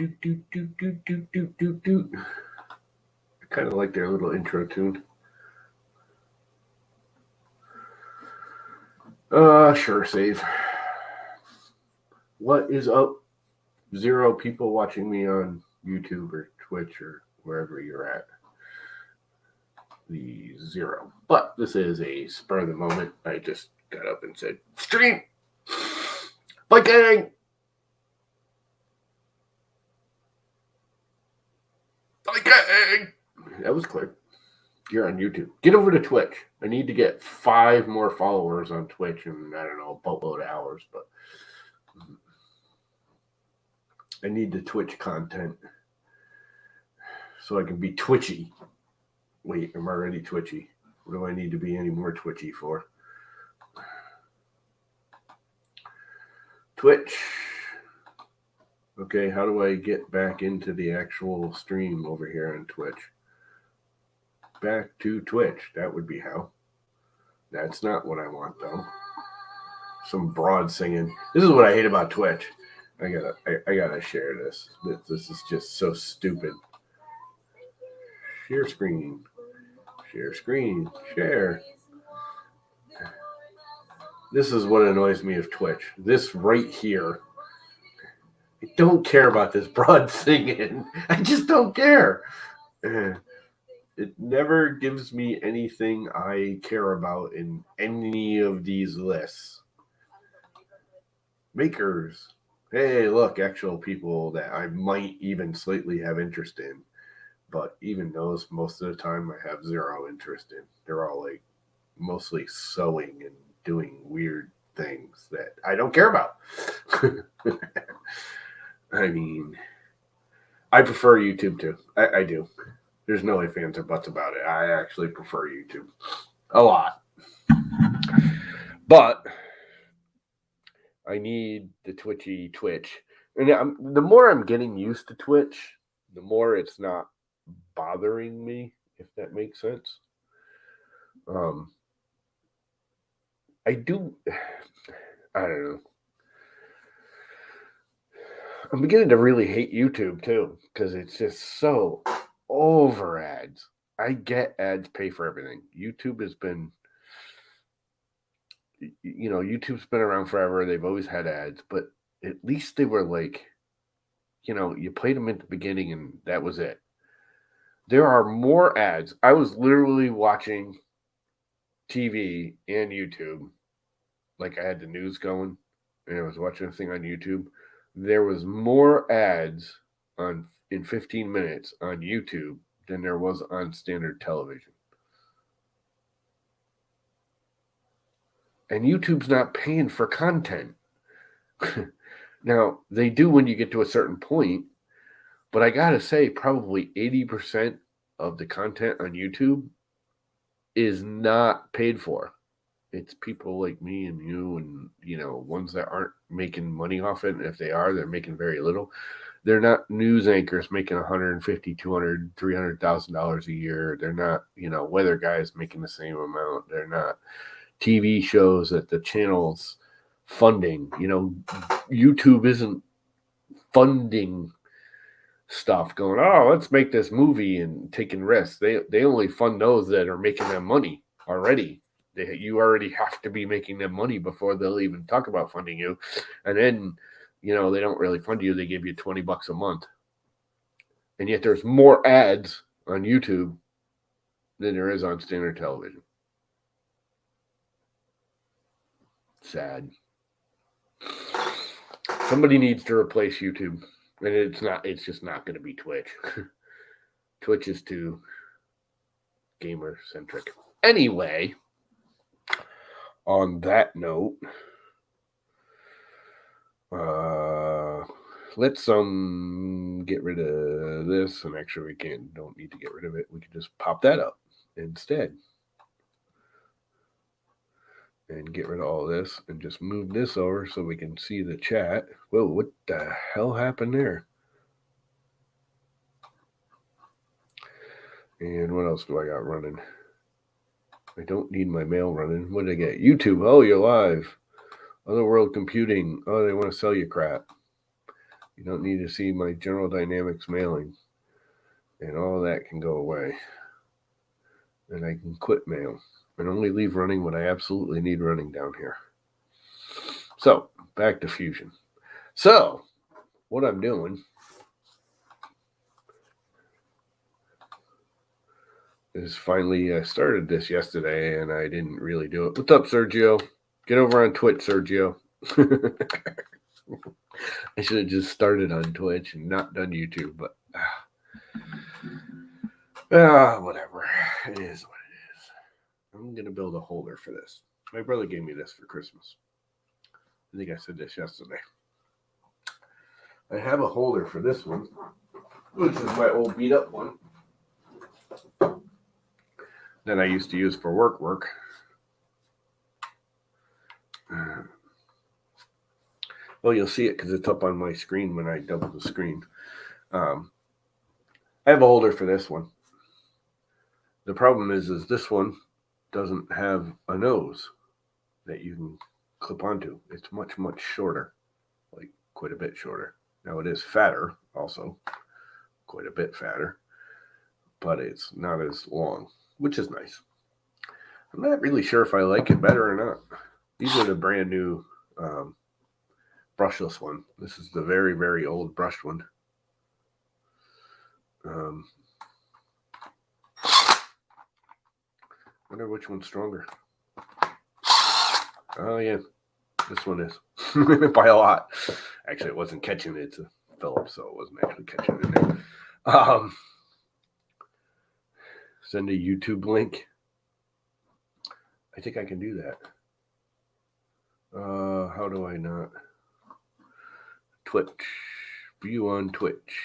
I kind of like their little intro tune. Sure, save. What is up? 0 people watching me on YouTube or Twitch or wherever you're at. The 0. But this is a spur of the moment. I just got up and said, stream! Fight gang! Fight gang! That was clear. You're on YouTube. Get over to Twitch. I need to get 5 more followers on Twitch in, I don't know, a boatload of hours, but I need the Twitch content so I can be twitchy. Wait, I'm already twitchy. What do I need to be any more twitchy for? Twitch. Okay, how do I get back into the actual stream over here on Twitch? Back to Twitch. That would be how. That's not what I want, though. Some broad singing. This is what I hate about Twitch. I gotta share this. This is just so stupid. Share screen. Share screen. Share. This is what annoys me of Twitch. This right here. I don't care about this broad singing. I just don't care. It never gives me anything I care about in any of these lists. Makers. Hey, look, actual people that I might even slightly have interest in. But even those, most of the time, I have 0 interest in. They're all like mostly sewing and doing weird things that I don't care about. I mean, I prefer YouTube too. I do. There's no ifs, ands, or buts about it. I actually prefer YouTube a lot. But I need the twitchy Twitch. And the more I'm getting used to Twitch, the more it's not bothering me, if that makes sense. I don't know. I'm beginning to really hate YouTube too, because it's just so over ads. I get ads pay for everything. YouTube's been around forever. They've always had ads, but at least they were like, you played them at the beginning and that was it. There are more ads. I was literally watching TV and YouTube. Like I had the news going and I was watching a thing on YouTube. There was more ads in 15 minutes on YouTube than there was on standard television. And YouTube's not paying for content. Now, they do when you get to a certain point, but I gotta say, probably 80% of the content on YouTube is not paid for. It's people like me and you and, ones that aren't making money off it. And if they are, they're making very little. They're not news anchors making $150,000, $200,000, $300,000 a year. They're not, weather guys making the same amount. They're not TV shows that the channel's funding. YouTube isn't funding stuff going, let's make this movie and taking risks. They only fund those that are making them money already. You already have to be making them money before they'll even talk about funding you. And then, they don't really fund you. They give you $20 a month. And yet there's more ads on YouTube than there is on standard television. Sad. Somebody needs to replace YouTube. And it's just not going to be Twitch. Twitch is too gamer centric. Anyway, on that note, let's get rid of this. And actually, don't need to get rid of it. We can just pop that up instead. And get rid of all this and just move this over so we can see the chat. Whoa, what the hell happened there? And what else do I got running? I don't need my mail running. What did I get? YouTube. Oh, you're live. Otherworld Computing. Oh, they want to sell you crap. You don't need to see my General Dynamics mailing. And all that can go away. And I can quit mail and only leave running what I absolutely need running down here. So, back to Fusion. So, what I'm doing is finally I started this yesterday and I didn't really do it. What's up, Sergio? Get over on Twitch, Sergio. I should have just started on Twitch and not done YouTube, but whatever. It is what it is. I'm going to build a holder for this. My brother gave me this for Christmas. I think I said this yesterday. I have a holder for this one, which is my old beat up one that I used to use for work. Well, you'll see it because it's up on my screen when I double the screen. I have a holder for this one. The problem is this one doesn't have a nose that you can clip onto. It's much, much shorter, like quite a bit shorter. Now it is fatter also, quite a bit fatter, but it's not as long, which is nice. I'm not really sure if I like it better or not. These are the brand new brushless one. This is the very, very old brushed one. Wonder which one's stronger. Oh yeah, this one is by a lot. Actually, it wasn't catching it. It's a Phillips, so it wasn't actually catching it in there. Send a YouTube link. I think I can do that. How do I not? Twitch. View on Twitch.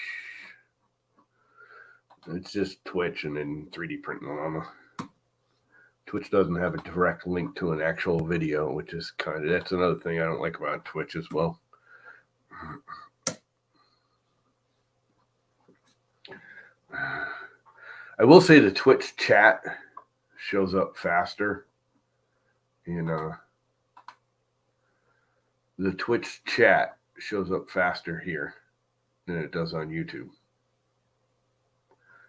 It's just Twitch and then 3D print llama. Twitch doesn't have a direct link to an actual video, which is that's another thing I don't like about Twitch as well. I will say the Twitch chat shows up faster in the Twitch chat shows up faster here than it does on YouTube.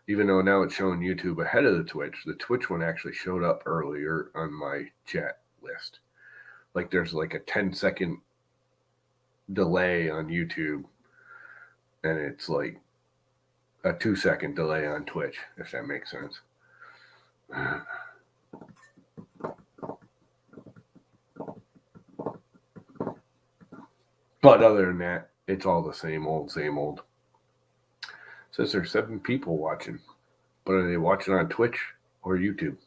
Even though now it's showing YouTube ahead of the Twitch one actually showed up earlier on my chat list. Like there's like a 10-second delay on YouTube, and it's like a 2-second delay on Twitch, if that makes sense. But other than that, it's all the same old, same old. It says there's 7 people watching, but are they watching on Twitch or YouTube?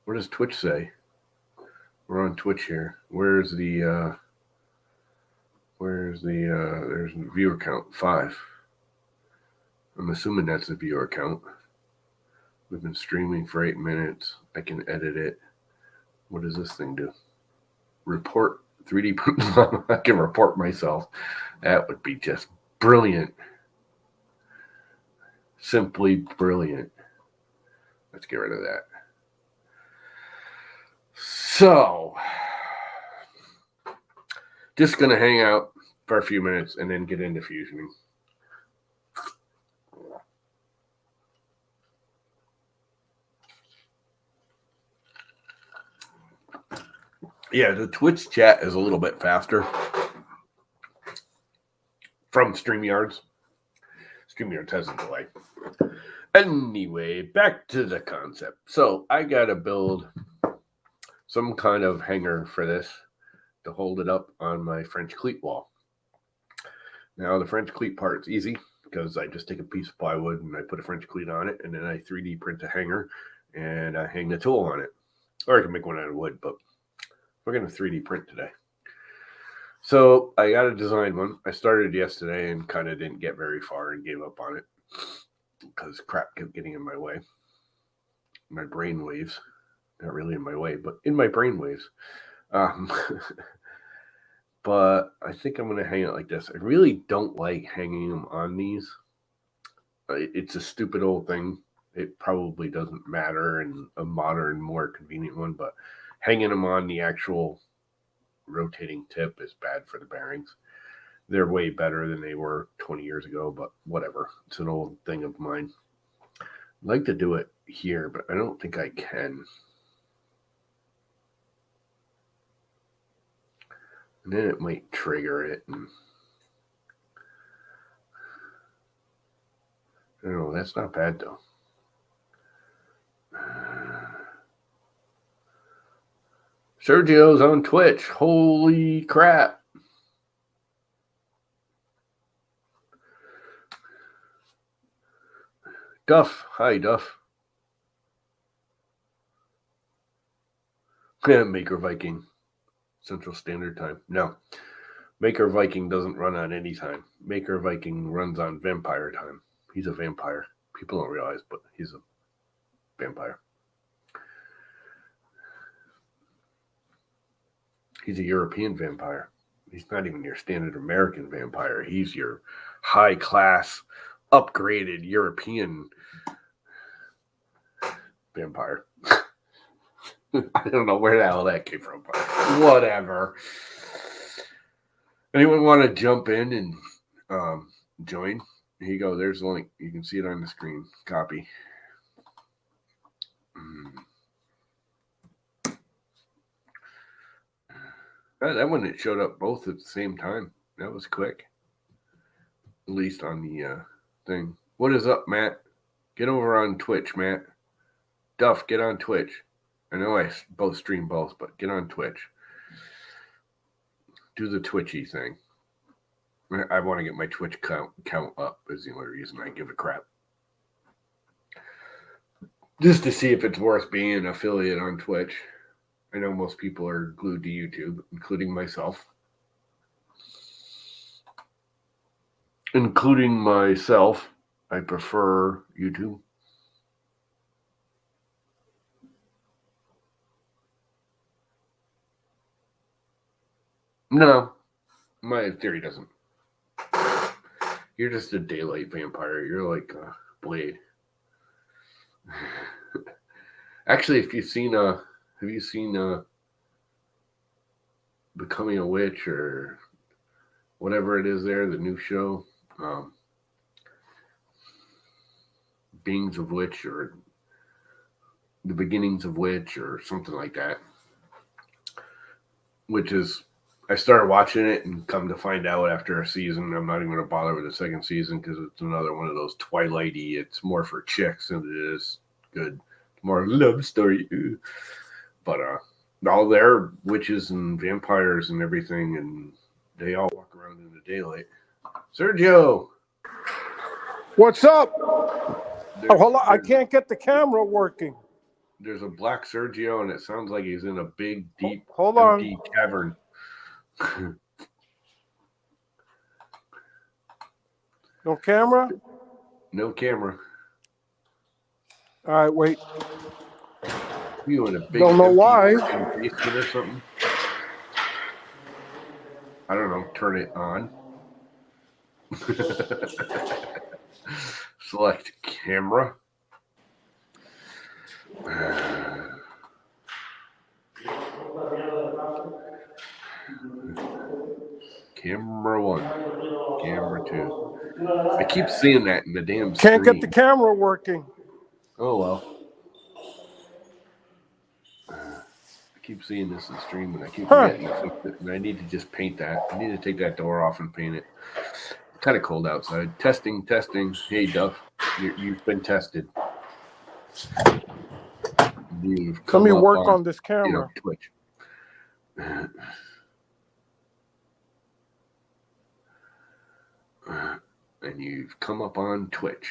What does Twitch say? We're on Twitch here. There's the viewer count, 5. I'm assuming that's the viewer count. We've been streaming for 8 minutes. I can edit it. What does this thing do? Report 3D print. I can report myself. That would be just brilliant. Simply brilliant. Let's get rid of that. So, just going to hang out for a few minutes and then get into fusioning. Yeah, the Twitch chat is a little bit faster from StreamYards. StreamYards has a delay. Anyway, back to the concept. So I got to build some kind of hanger for this to hold it up on my French cleat wall. Now, the French cleat part's easy because I just take a piece of plywood and I put a French cleat on it, and then I 3D print a hanger and I hang the tool on it. Or I can make one out of wood, but we're going to 3D print today. So I got to design one. I started yesterday and kind of didn't get very far and gave up on it because crap kept getting in my way. My brain waves. Not really in my way, but in my brain waves. But I think I'm going to hang it like this. I really don't like hanging them on these. It's a stupid old thing. It probably doesn't matter in a modern, more convenient one, but hanging them on the actual rotating tip is bad for the bearings. They're way better than they were 20 years ago, but whatever. It's an old thing of mine. I'd like to do it here, but I don't think I can. And then it might trigger it. And I don't know, that's not bad though. Sergio's on Twitch. Holy crap. Duff. Hi, Duff. Maker Viking. Central Standard Time. No. Maker Viking doesn't run on any time. Maker Viking runs on vampire time. He's a vampire. People don't realize, but he's a vampire. He's a European vampire. He's not even your standard American vampire. He's your high-class, upgraded European vampire. I don't know where the hell that came from, but whatever. Anyone want to jump in and join? Here you go. There's the link. You can see it on the screen. Copy. That one, it showed up both at the same time. That was quick. At least on the thing. What is up, Matt? Get over on Twitch, Matt. Duff, get on Twitch. I know I both stream both, but get on Twitch. Do the Twitchy thing. I want to get my Twitch count up is the only reason I give a crap. Just to see if it's worth being an affiliate on Twitch. I know most people are glued to YouTube, including myself. I prefer YouTube. No, my theory doesn't. You're just a daylight vampire. You're like a Blade. Actually, if you've seen have you seen Becoming a Witch or whatever it is there, the new show, Beings of Witch or The Beginnings of Witch or something like that, which is, I started watching it and come to find out after a season, I'm not even going to bother with the second season because it's another one of those Twilighty. It's more for chicks than it is good. More love story. But all their witches and vampires and everything, and they all walk around in the daylight. Sergio! What's up? Hold on. I can't get the camera working. There's a black Sergio, and it sounds like he's in a big, deep, empty cavern. No camera? No camera. All right, wait. You in a big, don't know why. Basement or something? I don't know. Turn it on. Select camera. Camera 1. Camera 2. I keep seeing that in the damn screen. Can't get the camera working. Oh, well. I keep seeing this in stream, and I keep forgetting to fix it. And I need to just paint that. I need to take that door off and paint it. It's kind of cold outside. Testing. Hey, Duff. You've been tested. Let me work on this camera. Twitch. And you've come up on Twitch.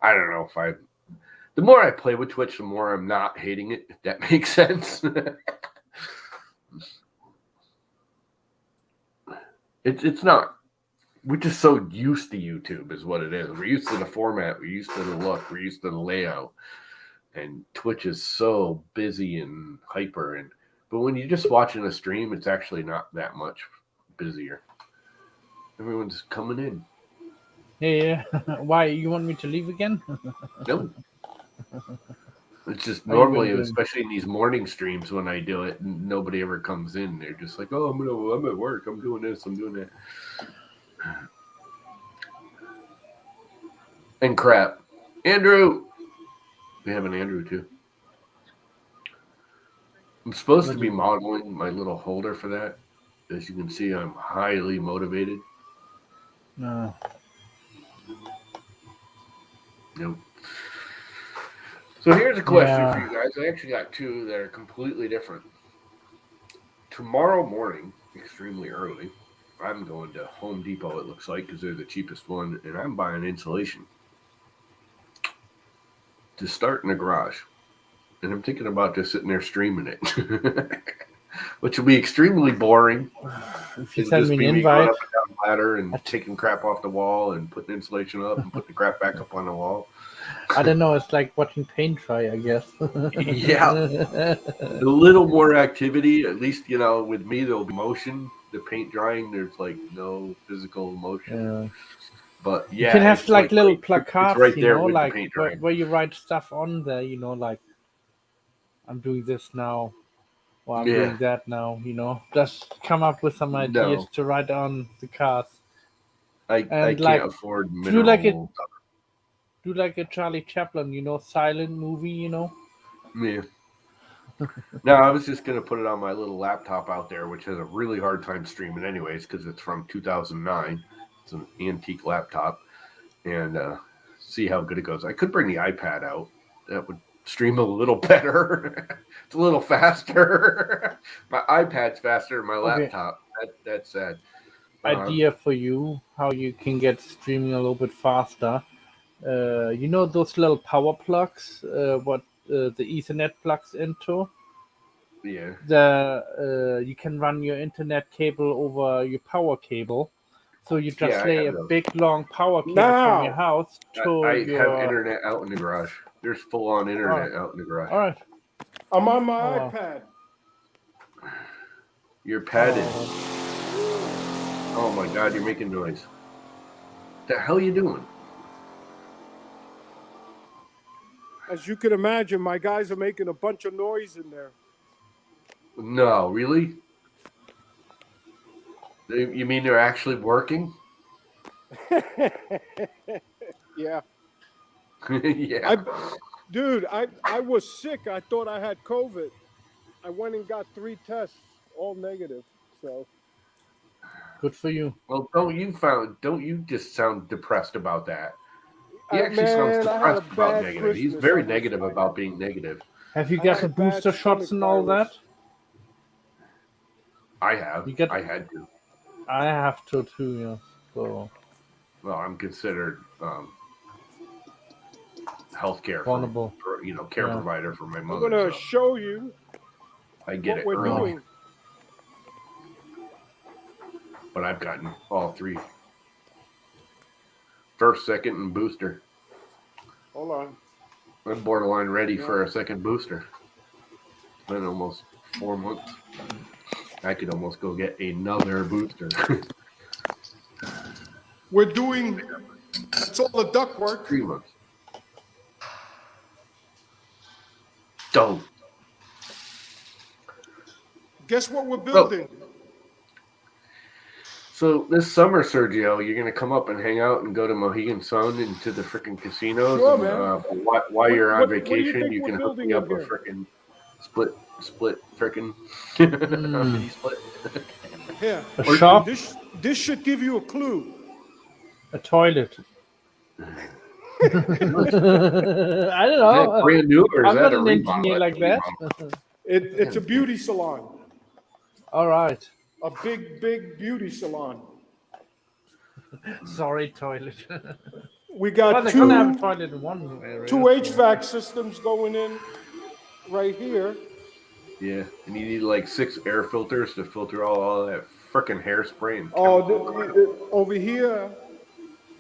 I don't know if the more I play with Twitch, the more I'm not hating it, if that makes sense. It's not. We're just so used to YouTube is what it is. We're used to the format. We're used to the look. We're used to the layout. And Twitch is so busy and hyper. But when you're just watching a stream, it's actually not that much busier. Everyone's coming in. Hey, why? You want me to leave again? No. It's just How you been normally, doing? especially in these morning streams when I do it, nobody ever comes in. They're just like, "Oh, I'm at work. I'm doing this. I'm doing that." And crap, Andrew. We have an Andrew too. I'm supposed to be modeling my little holder for that. As you can see, I'm highly motivated. No. Nope. So here's a question for Yeah. you guys. I actually got two that are completely different. Tomorrow morning, extremely early, I'm going to Home Depot, it looks like, because they're the cheapest one, and I'm buying insulation to start in the garage. And I'm thinking about just sitting there streaming it, which will be extremely boring. If you It'll send just me an be me going invite, up and down the ladder and taking crap off the wall and putting insulation up and putting the crap back up on the wall. I don't know. It's like watching paint dry, I guess. Yeah. A little more activity, at least, with me, there'll be motion. The paint drying, there's like no physical motion. Yeah. But You yeah, can have it's like little it's placards, right there with the like paint drying. where you write stuff on there, like I'm doing this now, or I'm Yeah. doing that now, Just come up with some ideas No, to write on the cards. I And can't like afford do like a mineral. do like a Charlie Chaplin, silent movie, Yeah. No, I was just gonna put it on my little laptop out there, which has a really hard time streaming, anyways, because it's from 2009. It's an antique laptop, and see how good it goes. I could bring the iPad out. That would stream a little better. It's a little faster. My iPad's faster than my Okay. laptop. That's sad. Idea for you how you can get streaming a little bit faster. Those little power plugs, what the Ethernet plugs into. Yeah. You can run your internet cable over your power cable. So you just I lay have a those. big long power cable from your Now, house to I have your. internet out in the garage. There's full on internet out in the garage. All right. I'm on my Oh, wow. iPad. You're padded. Oh my God, you're making noise. What the hell are you doing? As you can imagine, my guys are making a bunch of noise in there. No, really? You mean they're actually working? Yeah. Yeah. Dude, I was sick. I thought I had COVID. I went and got 3 tests, all negative. So Good for you. Well, don't you just sound depressed about that? He actually man, sounds I had a depressed about bad negative. He's Christmas. very negative about being negative. Have you I got had the a bad booster shots stomach and all virus. that? I have. You get. I had to. I have to too. Yeah. So Well, I'm considered healthcare vulnerable. care Yeah. provider for my I'm mother. going to So show you I get what it we're early, doing. but I've gotten all 3. First, second, and booster. Hold on. I'm borderline ready for a second booster. It's been almost 4 months. I could almost go get another booster. We're doing, that's all the duct work. 3 months. Don't. Guess what we're building? So this summer, Sergio, you're gonna come up and hang out and go to Mohegan Sun and to the freaking casinos. Sure, and, man. while you're on What do you vacation, think you we're can hook building me in up a here? freaking split freaking mini split. Here. A shop, This should give you a clue. a toilet. I don't Is that know. brand new or is I'm that not a an remodel? engineer like that. It's a beauty salon. All right. A big beauty salon. Sorry, toilet. We Well, got they're two gonna have a toilet in one area. two HVAC systems going in right here. Yeah, and you need like 6 air filters to filter all that freaking hairspray. And Over here,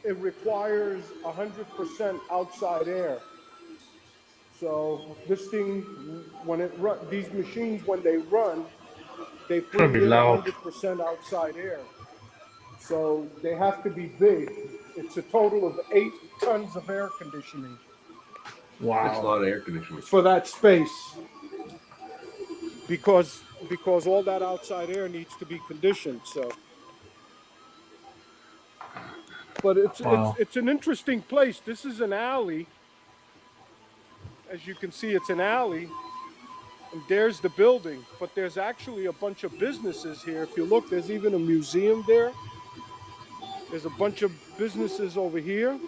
it requires 100% outside air. So this thing, these machines, when they run, they Gonna breathe be in loud. 100% outside air. So they have to be big. It's a total of 8 tons of air conditioning. That's a Wow. lot of air conditioning. for that space because all that outside air needs to be conditioned. So, but Wow. it's an interesting place. This is an alley, as you can see. It's an alley, and there's the building. But there's actually a bunch of businesses here. If you look, there's even a museum there. There's a bunch of businesses over here,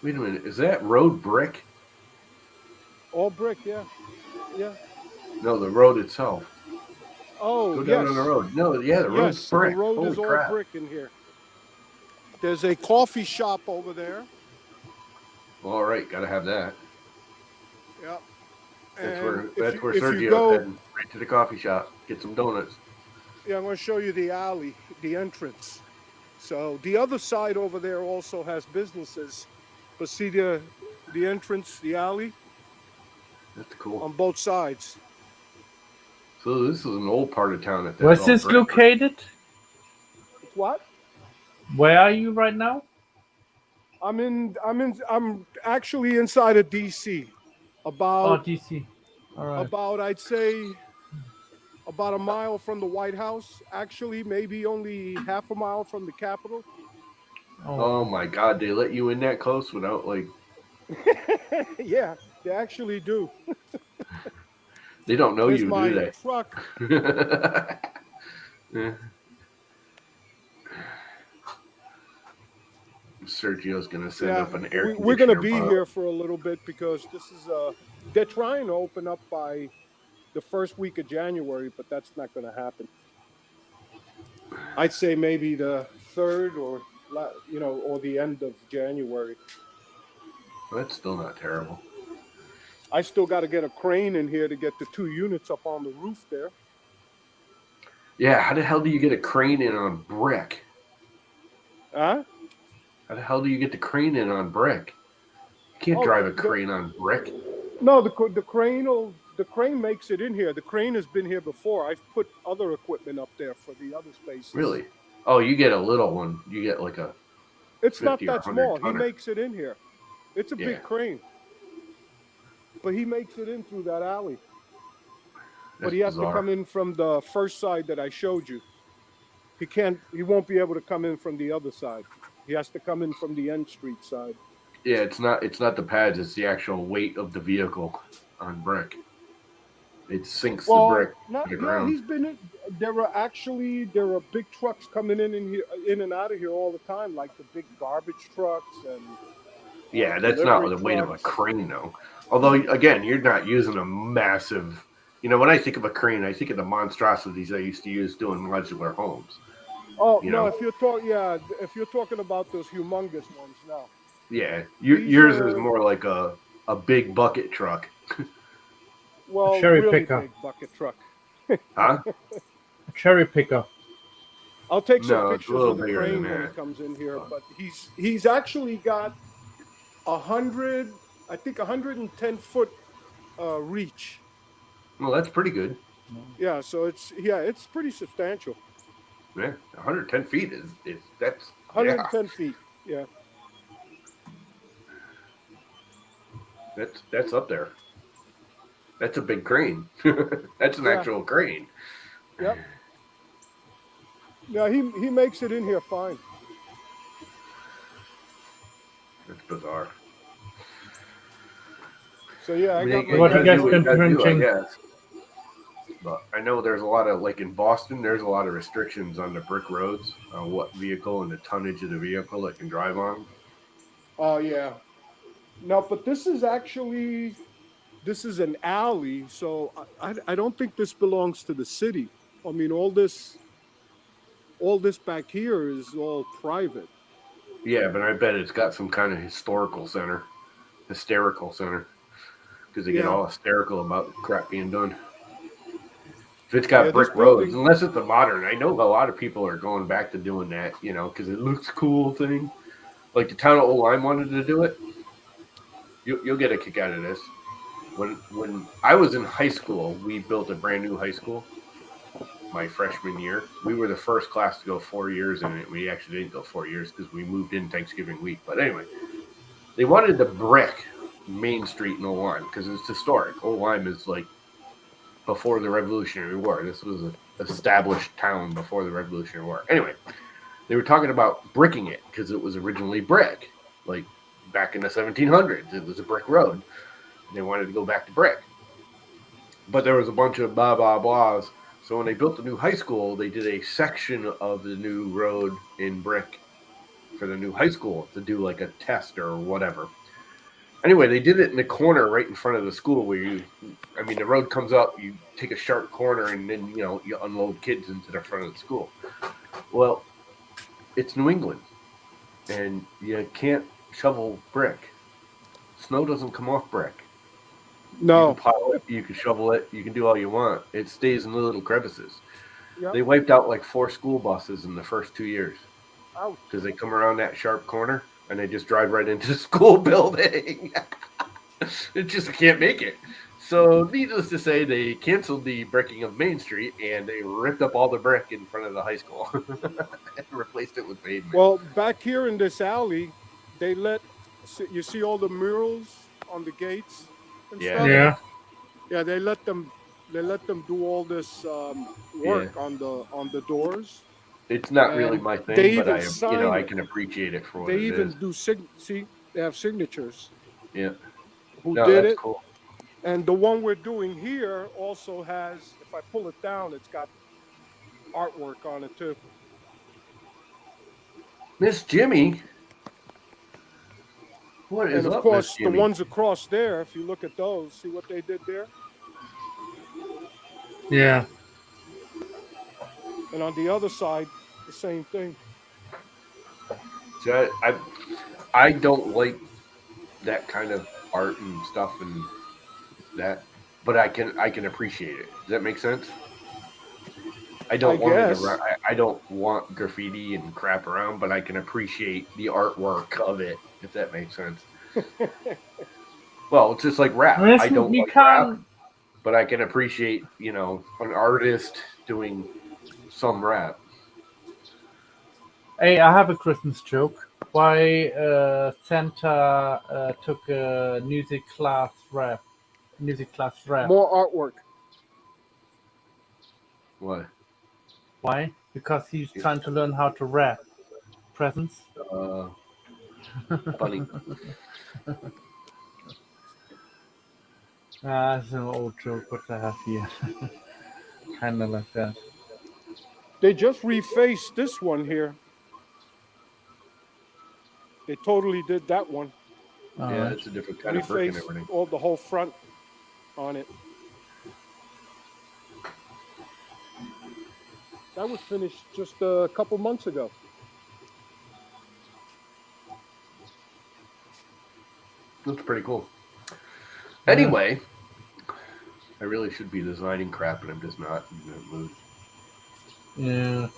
Wait a minute. Is that road brick? all brick. Yeah, yeah. No, the road itself. Oh Go down on the yes, road. No, yeah, the road's yes. The brick. road Holy is all crap. brick in here. There's a coffee shop over there. All right, gotta have that. Yeah. That's And where if you Sergio's go, heading. Right to the coffee shop. Get some donuts. yeah, I'm going to show you the alley, the entrance. So the other side over there also has businesses, but see the entrance, the alley That's cool. on both sides. So this is an old part of town that's Where's all this brick. located? It's what? Where are you right now? I'm actually inside of DC, Oh, about DC. All right. I'd say about a mile from the White House. Actually, maybe only half a mile from the Capitol. Oh Oh, my God, they let you in that close without like Yeah, they actually do. they don't know There's you, do my they? truck. Yeah. Sergio's gonna send Yeah, up an air we're gonna conditioner be bot. here for a little bit because this is they're trying to open up by the first week of January, but that's not gonna happen. I'd say maybe the third or or the end of January. That's still not terrible. I still got to get a crane in here to get the 2 units up on the roof there. Yeah, how the hell do you get a crane in on brick? Huh? How the hell do you get the crane in on brick? You can't Oh, drive a crane on brick. no, the crane makes it in here. The crane has been here before. I've put other equipment up there for the other spaces. Really? Oh, you get a little one. You get like a It's not 50 or that 100 small. He tonner. makes it in here. It's a Yeah, big crane, but he makes it in through that alley. But that's he has to bizarre. come in from the first side that I showed you. He can't. He won't be able to come in from the other side. He has to come in from the N Street side. Yeah, it's not the pads, it's the actual weight of the vehicle on brick. It sinks the Well, brick not to the no. ground. He's been. There are big trucks coming in here, in and out of here all the time, like the big garbage trucks and Yeah, that's not delivery the weight of a trucks. crane, though. Although, again, you're not using a massive. You know, when I think of a crane, I think of the monstrosities I used to use doing modular homes. Oh You no, know, if you're talking about those humongous ones, no. yeah, These yours is are more like a big bucket truck, a well, cherry really picker. big bucket truck. huh? A cherry picker. I'll take some No, it's a pictures little of the bigger than crane when he that. comes in here, but he's actually got 100, I think 110 foot reach. Well, that's pretty good. Yeah, so it's pretty substantial. Yeah, 110 feet is that's yeah, 110 feet. Yeah. that's up there. That's a big crane. That's an Yeah. actual crane. Yep. Yeah, he makes it in here fine. That's bizarre. So yeah, I I mean, got my What you gotta guys do crane what here. you been gotta do, I printing? guess. But I know there's a lot of like in Boston, there's a lot of restrictions on the brick roads on what vehicle and the tonnage of the vehicle it can drive on. Oh yeah. No, but this is an alley, so I don't think this belongs to the city. I mean, all this back here is all private. Yeah, but I bet it's got some kind of hysterical center, because they get Yeah. all hysterical about crap being done. If it's Yeah, got this brick roads, building. unless it's a modern, I know a lot of people are going back to doing that, you know, because it looks cool thing. Like the town of Old Lyme wanted to do it. You'll get a kick out of this. When I was in high school, we built a brand new high school. My freshman year, we were the first class to go 4 years in it. We actually didn't go 4 years because we moved in Thanksgiving week. But anyway, they wanted the brick Main Street in Old Lyme because it's historic. Old Lyme is like before the Revolutionary War. This was an established town before the Revolutionary War. Anyway, they were talking about bricking it because it was originally brick. Like back in the 1700s, it was a brick road. They wanted to go back to brick. But there was a bunch of blah, blah, blahs. So when they built the new high school, they did a section of the new road in brick for the new high school to do like a test or whatever. Anyway, they did it in the corner right in front of the school where the road comes up, you take a sharp corner, and then, you unload kids into the front of the school. Well, it's New England, and you can't shovel brick. Snow doesn't come off brick. No. You can pile it, you can shovel it, you can do all you want. It stays in the little crevices. Yep. They wiped out like 4 school buses in the first 2 years Ouch. because they come around that sharp corner and they just drive right into the school building. It just can't make it. So, needless to say, they canceled the bricking of Main Street and they ripped up all the brick in front of the high school and replaced it with pavement. Well, back here in this alley, they you see all the murals on the gates and Yeah. stuff. Yeah. Yeah, they let them do all this work on the doors. It's not And really my thing, they but even sign I it. can appreciate it for what They it even is. do see, they have signatures. Yeah. Who No, did that's it? cool. And the one we're doing here also has, if I pull it down, it's got artwork on it too. Miss Jimmy? What is And of up, Miss course, the Jimmy? ones across there, if you look at those, see what they did there? Yeah. And on the other side, the same thing. So I don't like that kind of art and stuff and that, but I can appreciate it. Does that make sense? I don't want guess. I don't want graffiti and crap around, but I can appreciate the artwork of it, if that makes sense. Well, it's just like rap. Listen, I don't we like rap, can't. but I can appreciate, an artist doing some rap. Hey, I have a Christmas joke. Why Santa took a music class rap? More artwork. What? Why? Because he's trying to learn how to rap. Presents. Funny. That's an old joke. What I have here. Kind of like that. They just refaced this one here. They totally did that one. Yeah, it's a different kind of brick and Refaced everything. the whole front on it. That was finished just a couple months ago. That's pretty cool. Anyway, I really should be designing crap, and I'm just not in that mood. Yeah.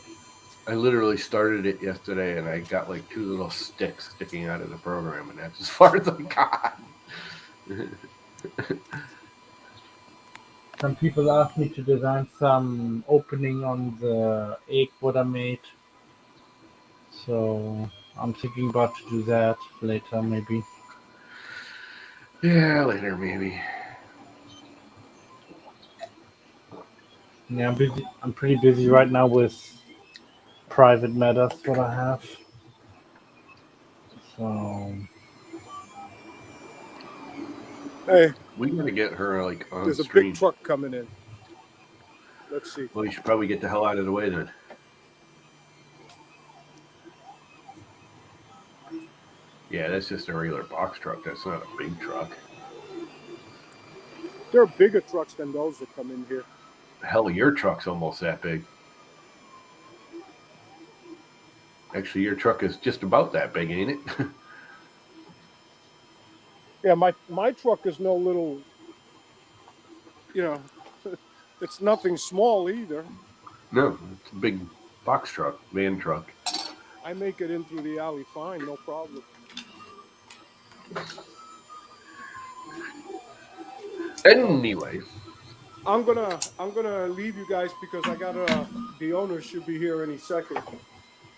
I literally started it yesterday, and I got like 2 little sticks sticking out of the program, and that's as far as I got. Some people asked me to design some opening on the egg what I made. So I'm thinking about to do that later, maybe. Yeah, later maybe. Yeah, I'm busy. I'm pretty busy right now with private matters what I have. So Hey, We gotta get her like on there's a screen. big truck coming in. Let's see. Well, you should probably get the hell out of the way then. Yeah, that's just a regular box truck. That's not a big truck. There are bigger trucks than those that come in here. Hell, your truck's almost that big. Actually, your truck is just about that big, ain't it? Yeah, my truck is no little, it's nothing small either. No, it's a big box truck, van truck. I make it in through the alley fine, no problem. Anyway, I'm gonna leave you guys because the owner should be here any second,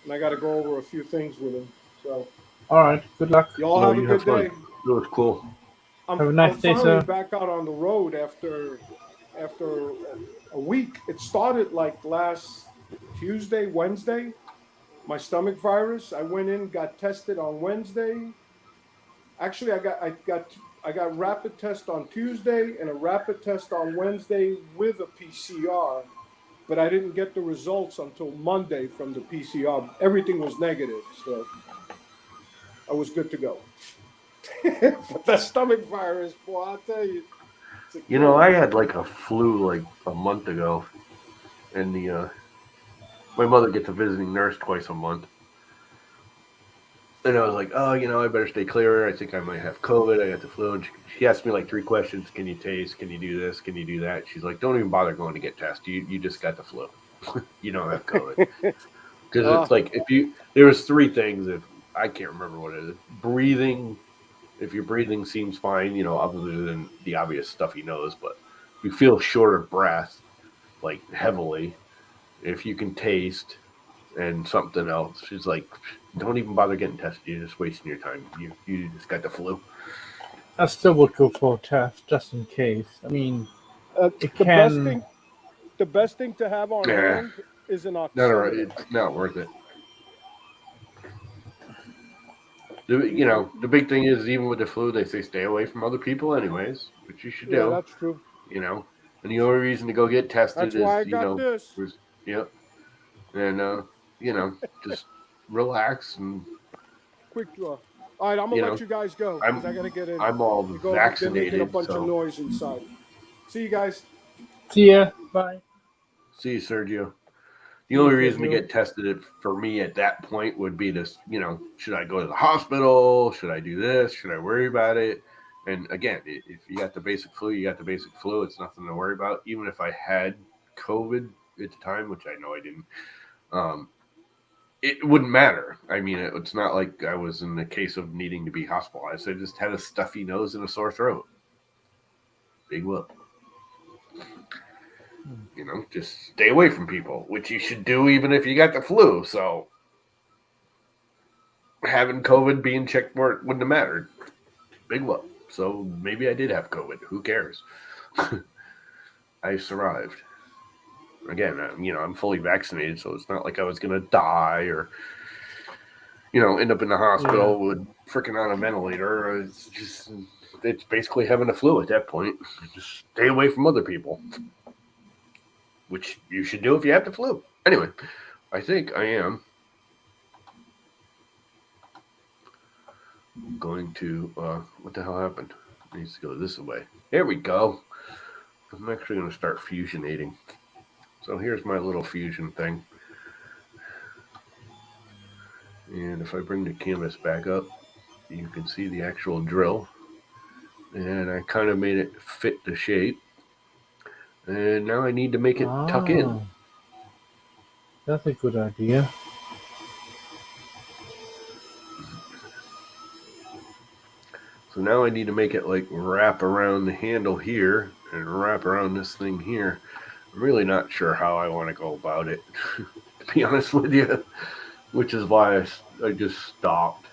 and I gotta go over a few things with him. So all right, good luck. y'all No, have a you good have fun. day. It was cool. Have a I'm nice day, finally sir. back out on the road after a week. It started like last Tuesday, Wednesday. My stomach virus. I went in, got tested on Wednesday. Actually, I got rapid test on Tuesday and a rapid test on Wednesday with a PCR, but I didn't get the results until Monday from the PCR. Everything was negative, so I was good to go. But that stomach virus, boy, I'll tell you, it's a You know, killer. I had like a flu like a month ago, and the my mother gets a visiting nurse twice a month. And I was like, oh, I better stay clear. I think I might have COVID. I got the flu. And she asked me like 3 questions. Can you taste? Can you do this? Can you do that? She's like, don't even bother going to get tested. You just got the flu. You don't have COVID. Because Uh, it's like, there was 3 things. If I can't remember what it is. Breathing, if your breathing seems fine, other than the obvious stuff he knows, but if you feel short of breath, like heavily, if you can taste, and something else. She's like, don't even bother getting tested. You're just wasting your time. You just got the flu. I still would go for a test just in case. I mean, it the best can. thing, the best thing to have on Yeah, hand is an not oximeter. it's not worth it. You can, The big thing is even with the flu, they say stay away from other people, anyways, which you should yeah, do. that's true. You know, and the only reason to go get tested That's why is I got this. yep, and just relax and Quick draw. All right, I'm gonna you let know you guys go because I I'm gotta get in. I'm all They're making a vaccinated, bunch of so noise inside. See you guys. See ya. Bye. see you, Sergio. The See you, only reason to Sergio. get tested for me at that point would be this, should I go to the hospital? Should I do this? Should I worry about it? And again, if you got the basic flu, you got the basic flu. It's nothing to worry about. Even if I had COVID at the time, which I know I didn't, um, it wouldn't matter. I mean, it's not like I was in the case of needing to be hospitalized. I just had a stuffy nose and a sore throat. Big whoop. Just stay away from people, which you should do even if you got the flu. So having COVID, being checked for it wouldn't have mattered. Big whoop. So maybe I did have COVID. Who cares? I survived. Again, I'm fully vaccinated, so it's not like I was gonna die or end up in the Yeah. hospital with freaking on a ventilator. It's basically having a flu at that point. Just stay away from other people, which you should do if you have the flu. Anyway, I think I am going to. What the hell happened? It needs to go this way. There we go. I'm actually going to start fusionating. So here's my little fusion thing. And if I bring the canvas back up, you can see the actual drill. And I kind of made it fit the shape. And now I need to make it tuck in. Ah, that's a good idea. So now I need to make it like wrap around the handle here and wrap around this thing here. I'm really not sure how I want to go about it, to be honest with you, which is why I just stopped.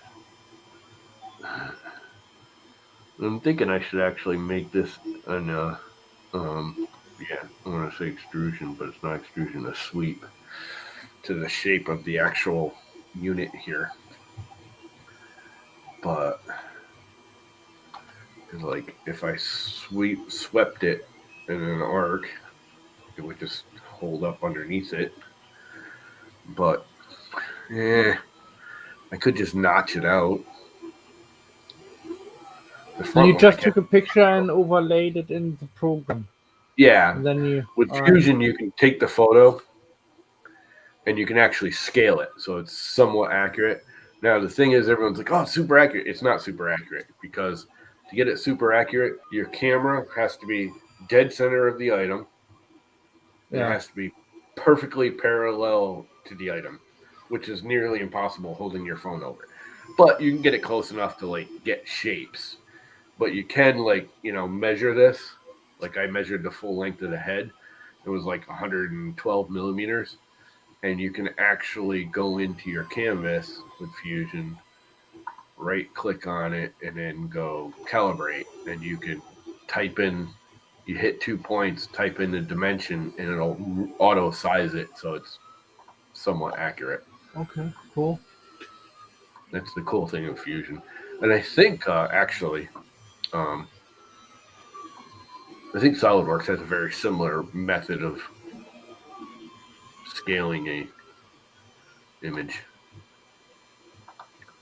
I'm thinking I should actually make this an yeah, I want to say extrusion, but it's not extrusion, a sweep to the shape of the actual unit here. But like if I swept it in an arc, it would just hold up underneath it. But I could just notch it out. The And you front one I just can't. took a picture and overlaid it in the program. Yeah, And then you. with Alright. Fusion you can take the photo and you can actually scale it, so it's somewhat accurate. Now the thing is, everyone's like, "Oh, it's super accurate." It's not super accurate because to get it super accurate, your camera has to be dead center of the item. And it Yeah. has to be perfectly parallel to the item, which is nearly impossible holding your phone over. But you can get it close enough to like get shapes. But you can measure this. Like I measured the full length of the head. It was like 112 millimeters. And you can actually go into your canvas with Fusion right click on it and then go calibrate, and you can type in. You hit 2 points, type in the dimension, and it'll auto size it so it's somewhat accurate. Okay, cool. That's the cool thing of Fusion. And I think actually, um, I think SolidWorks has a very similar method of scaling a image.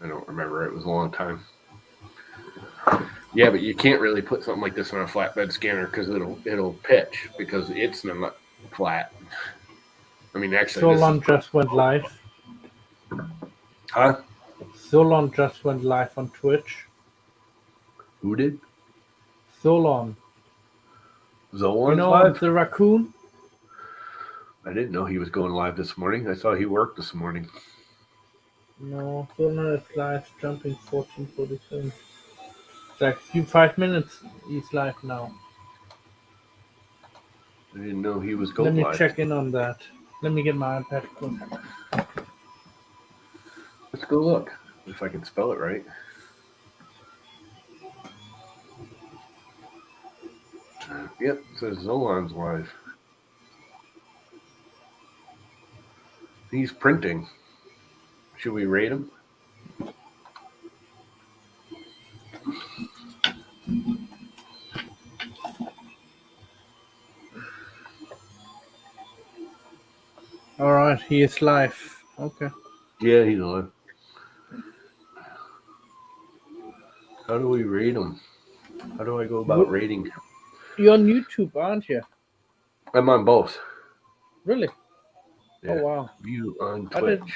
I don't remember. It was a long time. Yeah, but you can't really put something like this on a flatbed scanner because it'll pitch because it's not flat. I mean, actually, this is Solon just went live. huh? Solon just went live on Twitch. Who did? Solon. You Zolan's know live. the raccoon? I didn't know he was going live this morning. I saw he worked this morning. No, Solon is live, jumping 14:47. It's like 5 minutes. He's live now. I didn't know he was Let going me live. check in on that. Let me get my iPad. Let's go look if I can spell it right. Yep, it says Zolan's live. He's printing. Should we rate him? Alright, he is live. Okay. Yeah, he's live. How do we rate him? How do I go about rating him? You're on YouTube, aren't you? I'm on both. Really? Yeah. Oh, wow. View on I did. Twitch.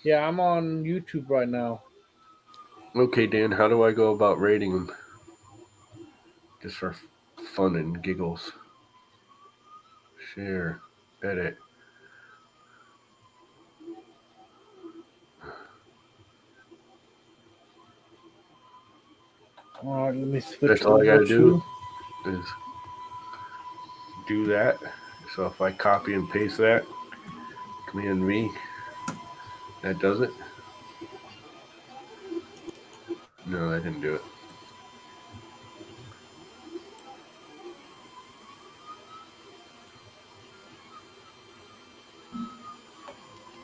Yeah, I'm on YouTube right now. Okay, Dan, how do I go about rating him? Just for fun and giggles. Share. Edit. Alright, let me switch That's all I over gotta do to. is do that. So if I copy and paste that, Command V, that does it. No, that didn't do it.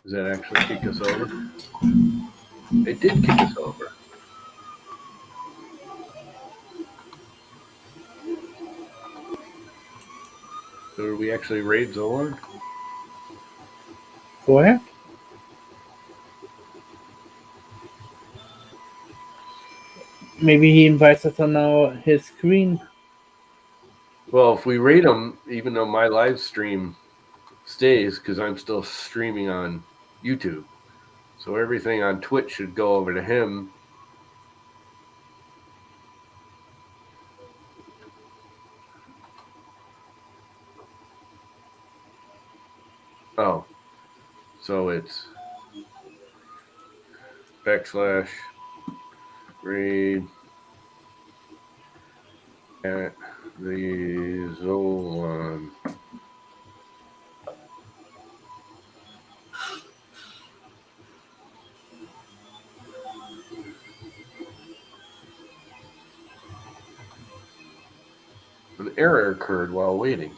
Does that actually kick us over? It did kick us over. So did we actually raid Zolan? Go ahead. Maybe he invites us on his screen. Well, if we raid him, even though my live stream stays, because I'm still streaming on YouTube. So everything on Twitch should go over to him. Oh, so it's /raid at the Zolan. An error occurred while waiting.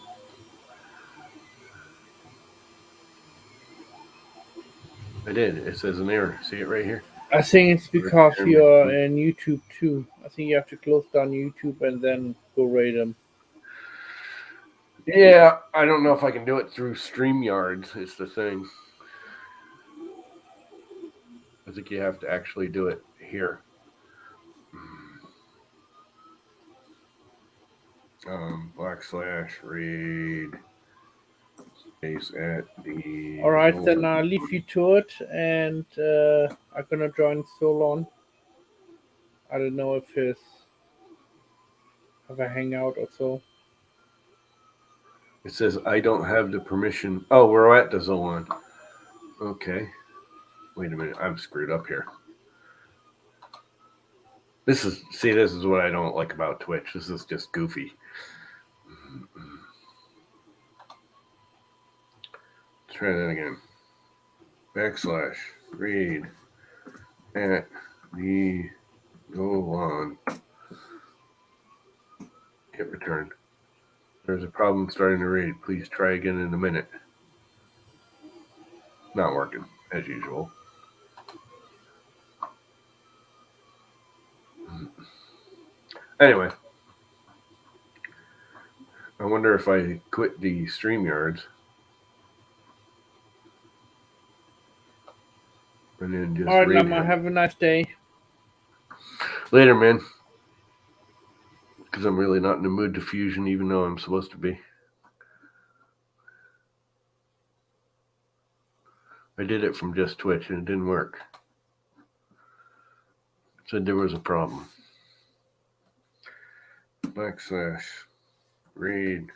I did. It says an error. See it right here? I think it's because you're in YouTube too. I think you have to close down YouTube and then go rate him. Yeah, I don't know if I can do it through StreamYards. It's the thing. I think you have to actually do it here. /raid space at the. Alright, then I'll leave you to it, and I'm gonna join Solon. I don't know if his have a hangout or so. It says I don't have the permission. Oh, we're at the Zolan. Okay. Wait a minute. I'm screwed up here. This is what I don't like about Twitch. This is just goofy. Try that again. /read at the go on. Hit return. There's a problem starting to read. Please try again in a minute. Not working, as usual. Anyway, I wonder if I quit the StreamYards and then just All right, raid Llama, him. have a nice day. Later, man. Because I'm really not in the mood to fusion, even though I'm supposed to be. I did it from just Twitch and it didn't work. It said there was a problem. / raid.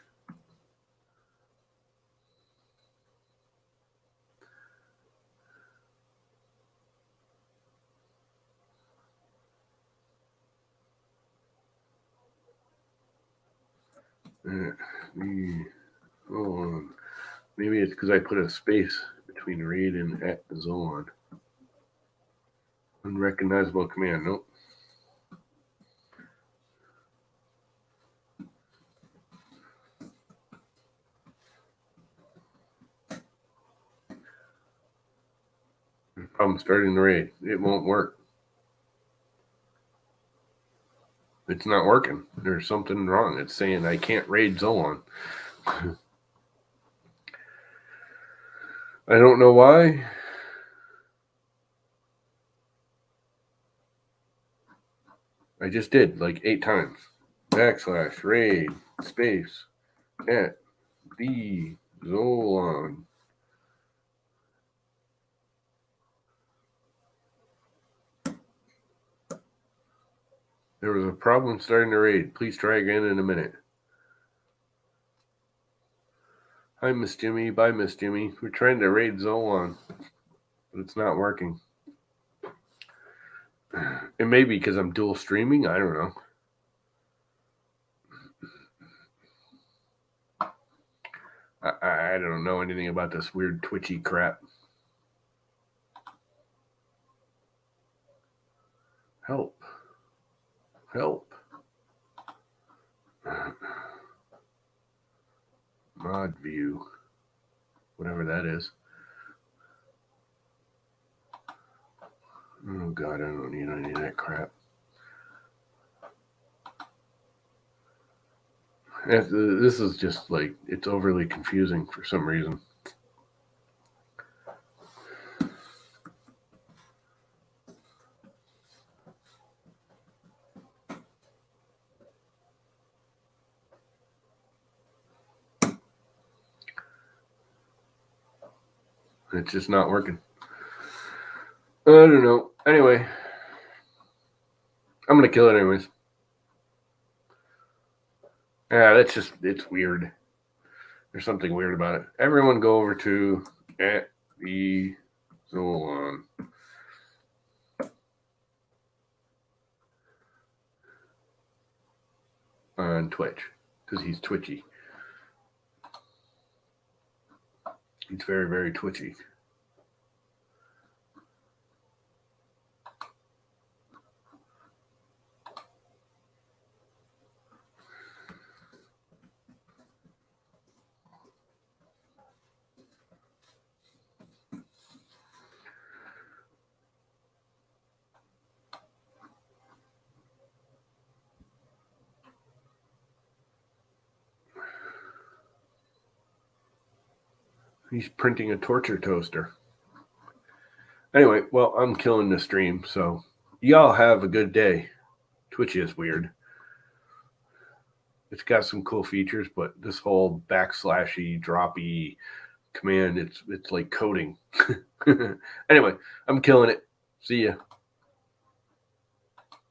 Zoan. Maybe it's because I put a space between raid and at Zoan. Unrecognizable command. Nope. Problem starting the raid. It won't work. It's not working. There's something wrong. It's saying I can't raid Zoan. I don't know why. I just did like 8 times. / raid space at the Zoan. There was a problem starting the raid. Please try again in a minute. Hi, Miss Jimmy. Bye, Miss Jimmy. We're trying to raid Zoan, but it's not working. It may be because I'm dual streaming. I don't know. I don't know anything about this weird twitchy crap. Help. Help. Mod view. Whatever that is. Oh, God, I don't need any of that crap. This is just like, it's overly confusing for some reason. It's just not working. I don't know. Anyway, I'm going to kill it anyways. Yeah, it's weird. There's something weird about it. Everyone go over to at the Zoan. On Twitch, because he's twitchy. He's very, very twitchy. He's printing a torture toaster. Anyway, well, I'm killing the stream, so y'all have a good day. Twitch is weird. It's got some cool features, but this whole backslashy, droppy command, it's like coding. Anyway, I'm killing it. See ya.